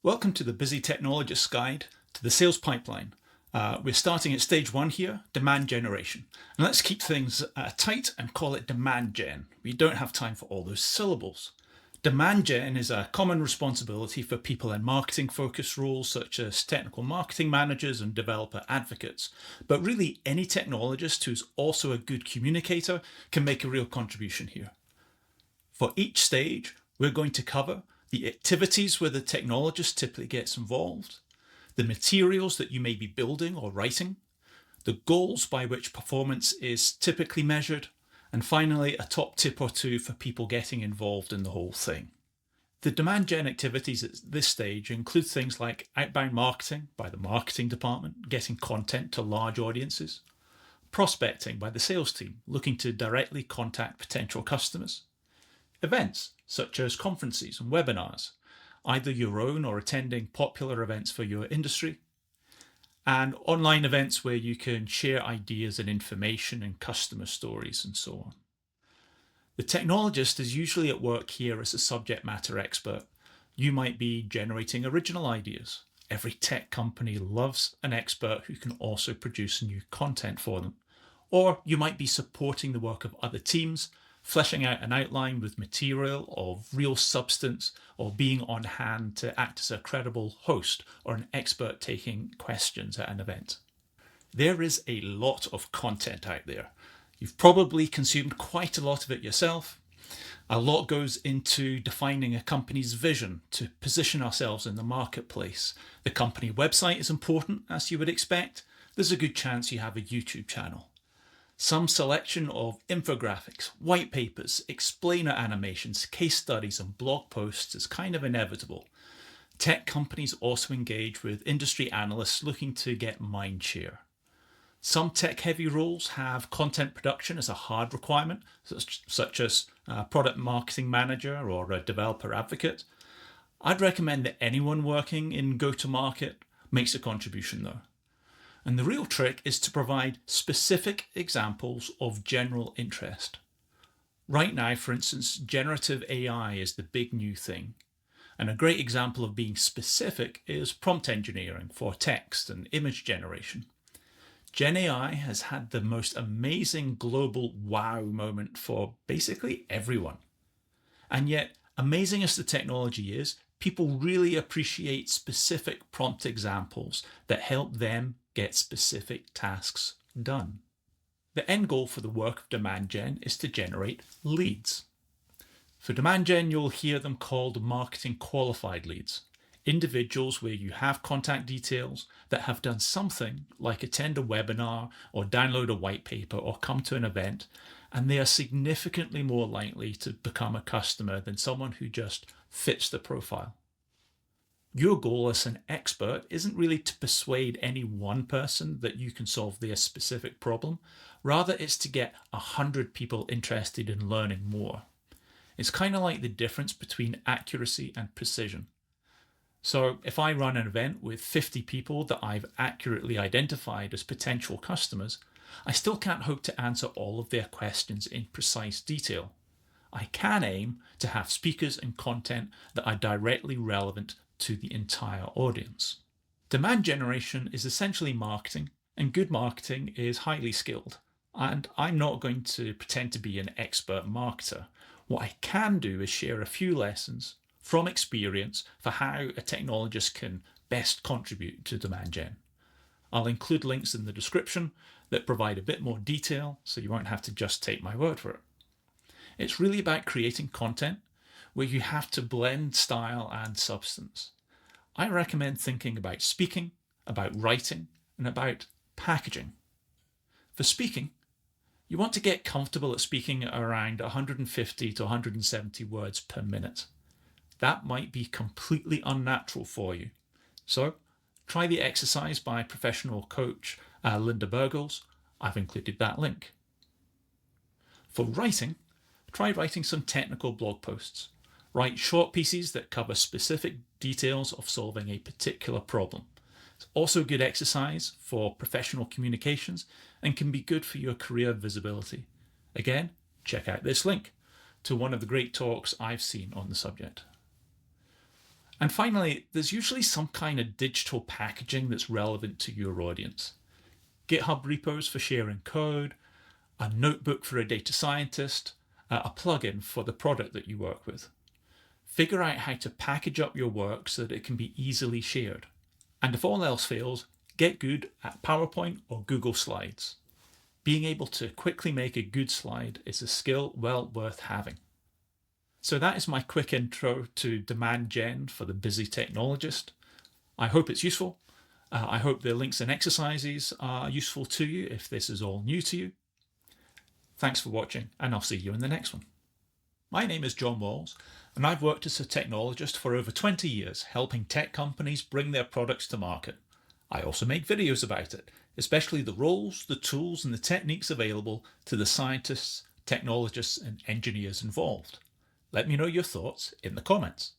Welcome to the Busy Technologist's Guide to the Sales Pipeline. We're starting at stage 1 here, demand generation. And let's keep things tight and call it demand gen. We don't have time for all those syllables. Demand gen is a common responsibility for people in marketing focused roles such as technical marketing managers and developer advocates. But really, any technologist who's also a good communicator can make a real contribution here. For each stage, we're going to cover the activities where the technologist typically gets involved, the materials that you may be building or writing, the goals by which performance is typically measured, and finally a top tip or two for people getting involved in the whole thing. The demand gen activities at this stage include things like outbound marketing by the marketing department, getting content to large audiences, prospecting by the sales team, looking to directly contact potential customers, events such as conferences and webinars, either your own or attending popular events for your industry, and online events where you can share ideas and information and customer stories and so on. The technologist is usually at work here as a subject matter expert. You might be generating original ideas. Every tech company loves an expert who can also produce new content for them. Or you might be supporting the work of other teams, fleshing out an outline with material of real substance, or being on hand to act as a credible host or an expert taking questions at an event. There is a lot of content out there. You've probably consumed quite a lot of it yourself. A lot goes into defining a company's vision to position ourselves in the marketplace. The company website is important, as you would expect. There's a good chance you have a YouTube channel. Some selection of infographics, white papers, explainer animations, case studies, and blog posts is kind of inevitable. Tech companies also engage with industry analysts looking to get mind share. Some tech-heavy roles have content production as a hard requirement, such as a product marketing manager or a developer advocate. I'd recommend that anyone working in go-to-market makes a contribution though. And the real trick is to provide specific examples of general interest. Right now, for instance, generative AI is the big new thing. And a great example of being specific is prompt engineering for text and image generation. Gen AI has had the most amazing global wow moment for basically everyone. And yet, amazing as the technology is, people really appreciate specific prompt examples that help them get specific tasks done. The end goal for the work of demand gen is to generate leads. For demand gen, you'll hear them called marketing qualified leads. Individuals where you have contact details that have done something like attend a webinar or download a white paper or come to an event, and they are significantly more likely to become a customer than someone who just fits the profile. Your goal as an expert isn't really to persuade any one person that you can solve their specific problem. Rather, it's to get 100 people interested in learning more. It's kind of like the difference between accuracy and precision. So if I run an event with 50 people that I've accurately identified as potential customers, I still can't hope to answer all of their questions in precise detail. I can aim to have speakers and content that are directly relevant to the entire audience. Demand generation is essentially marketing, and good marketing is highly skilled. And I'm not going to pretend to be an expert marketer. What I can do is share a few lessons from experience for how a technologist can best contribute to demand gen. I'll include links in the description that provide a bit more detail so you won't have to just take my word for it. It's really about creating content where you have to blend style and substance. I recommend thinking about speaking, about writing, and about packaging. For speaking, you want to get comfortable at speaking around 150 to 170 words per minute. That might be completely unnatural for you. So try the exercise by professional coach Linda Burgles. I've included that link. For writing, try writing some technical blog posts. Write short pieces that cover specific details of solving a particular problem. It's also a good exercise for professional communications and can be good for your career visibility. Again, check out this link to one of the great talks I've seen on the subject. And finally, there's usually some kind of digital packaging that's relevant to your audience. GitHub repos for sharing code, a notebook for a data scientist, a plugin for the product that you work with. Figure out how to package up your work so that it can be easily shared. And if all else fails, get good at PowerPoint or Google Slides. Being able to quickly make a good slide is a skill well worth having. So that is my quick intro to demand gen for the busy technologist. I hope it's useful. I hope the links and exercises are useful to you if this is all new to you. Thanks for watching, and I'll see you in the next one. My name is John Walls, and I've worked as a technologist for over 20 years, helping tech companies bring their products to market. I also make videos about it, especially the roles, the tools, and the techniques available to the scientists, technologists, and engineers involved. Let me know your thoughts in the comments.